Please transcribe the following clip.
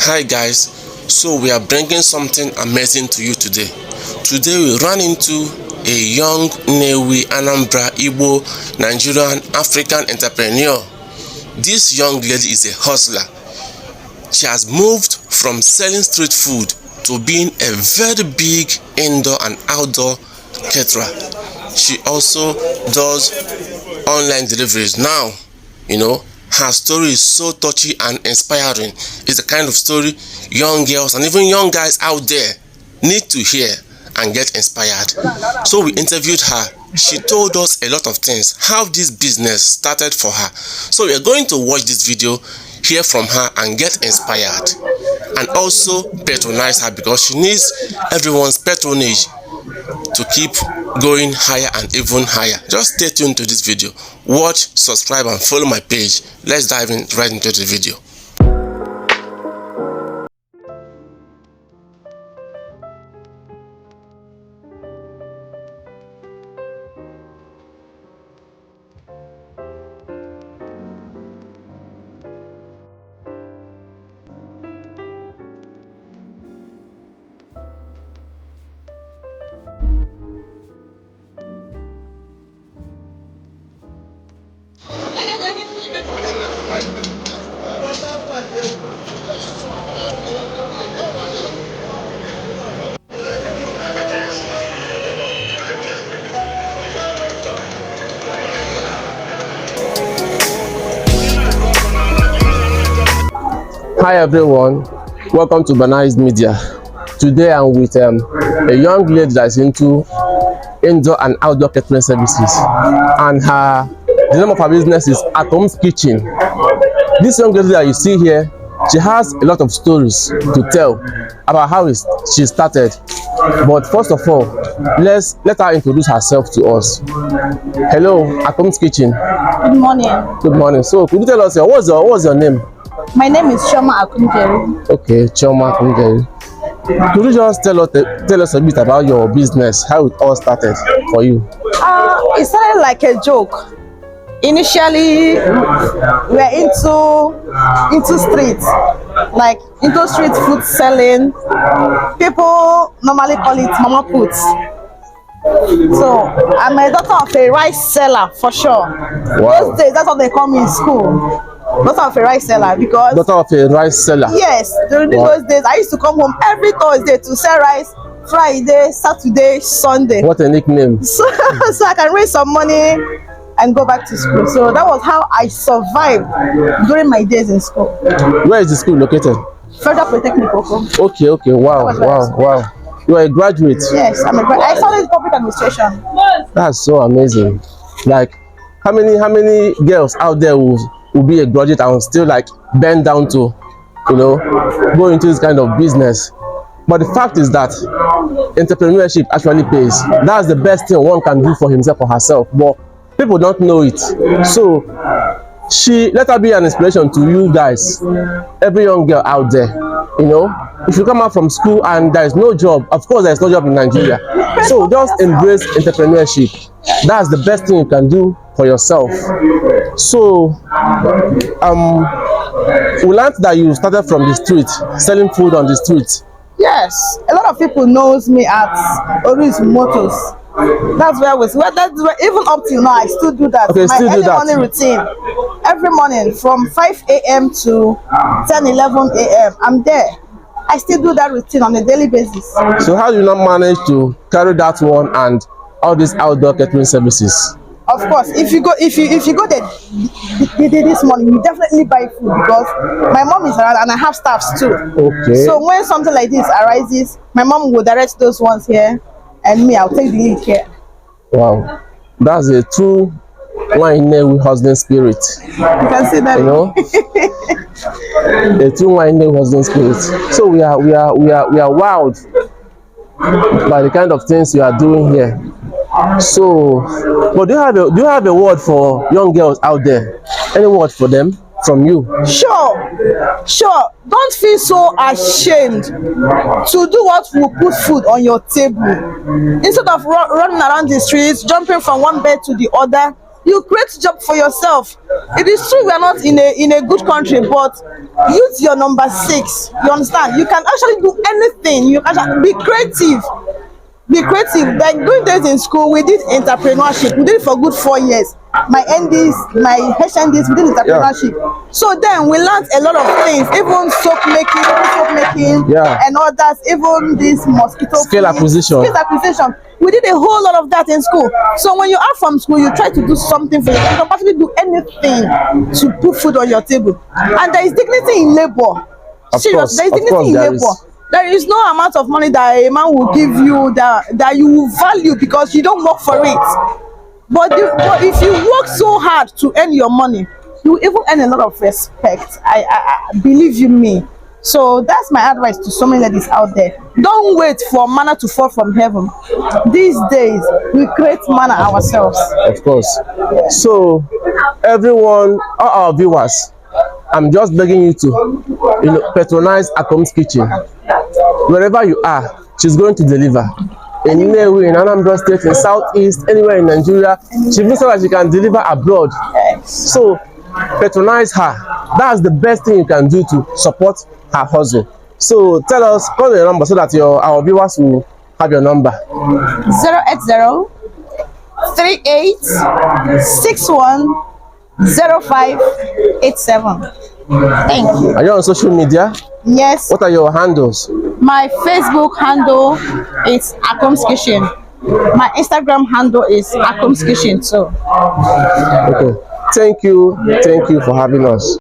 Hi guys, so we are bringing something amazing to you today. Today we run into a young Nnewi Anambra Igbo Nigerian African entrepreneur. This young lady is a hustler. She has moved from selling street food to being a very big indoor and outdoor caterer. She also does online deliveries now. Her story is so touchy and inspiring. It's the kind of story young girls and even young guys out there need to hear and get inspired. So we interviewed her. She told us a lot of things, how this business started for her. So we are going to watch this video, hear from her and get inspired, and also patronize her because she needs everyone's patronage to keep going higher and even higher. Just stay tuned to this video. Watch, subscribe and follow my page. Let's dive right into the video. Hi everyone, welcome to Banais Media. Today I'm with a young lady that's into indoor and outdoor catering services, and the name of her business is Atom's Kitchen. This young lady that you see here, she has a lot of stories to tell about how she started. But first of all, let her introduce herself to us. Hello, Atom's Kitchen. Good morning. Good morning. So could you tell us what's your name? My name is Choma Akunjeri. Okay, Choma Akunjeri. Could you just tell us a bit about your business, how it all started for you? It started like a joke. Initially, we're into street food selling. People normally call it mama puts. So I'm a daughter of a rice seller for sure. Wow. Those days, that's what they call me in school. Daughter of a rice seller, because daughter of a rice seller. Yes, during those days I used to come home every Thursday to sell rice. Friday, Saturday, Sunday. What a nickname. So I can raise some money and go back to school. So that was how I survived during my days in school. Where is the school located? Further Polytechnic. Okay. Wow. You are a graduate. Yes, I'm a graduate. I studied public administration. That's so amazing. Like, how many girls out there will be a graduate and still like bend down to go into this kind of business? But the fact is that entrepreneurship actually pays. That's the best thing one can do for himself or herself, but people don't know it. So let her be an inspiration to you guys, every young girl out there. If you come out from school and there is no job, of course there is no job in Nigeria, so just embrace entrepreneurship. That's the best thing you can do for yourself. So we learned that you started from the street, selling food on the street. Yes, a lot of people knows me at Oris Motors. That's where even up till now I still do that. Okay, my early morning routine, every morning from 5 a.m. to 10-11 a.m. I'm there. I still do that routine on a daily basis. So how do you not manage to carry that one and all these outdoor catering services? Of course, if you go there this morning, you definitely buy food because my mom is around and I have staffs too. Okay. So when something like this arises, my mom will direct those ones here, and me, I'll take the lead here. Wow, that's a true Nnewi hustling spirit. You can see that. A true Nnewi hustling spirit. So we are wowed by the kind of things you are doing here. So, but do you have a word for young girls out there? Any word for them from you? Sure. Don't feel so ashamed to do what will put food on your table. Instead of running around the streets, jumping from one bed to the other, You create job for yourself. It is true we are not in a good country, but use your number 6. You understand? You can actually do anything. You can actually be creative. Be creative. Like doing days in school, we did entrepreneurship. We did it for good 4 years. My NDs, my HNDs, we did entrepreneurship. So then we learned a lot of things, even soap making, and others, even this mosquito Scale acquisition. We did a whole lot of that in school. So when you are from school, you try to do something for you. You can actually do anything to put food on your table. And there is dignity in labor. Serious, there is dignity in labor. There is no amount of money that a man will give you that you will value because you don't work for it. But if you work so hard to earn your money, you will even earn a lot of respect. I believe you me. So that's my advice to so many ladies out there. Don't wait for manna to fall from heaven. These days, we create manna ourselves. Of course. So, everyone, all our viewers, I'm just begging you to, patronize Akom's Kitchen. Wherever you are, she's going to deliver. In Nnewi, in Anambra State, in Southeast, anywhere in Nigeria, she feels that she can deliver abroad. So, patronize her. That's the best thing you can do to support her hustle. So, tell us, call your number so that our viewers will have your number. 080 38 61 0587. Thank you. Are you on social media? Yes. What are your handles? My Facebook handle is Akom's Kitchen. My Instagram handle is Akom's Kitchen too. Okay. Thank you for having us.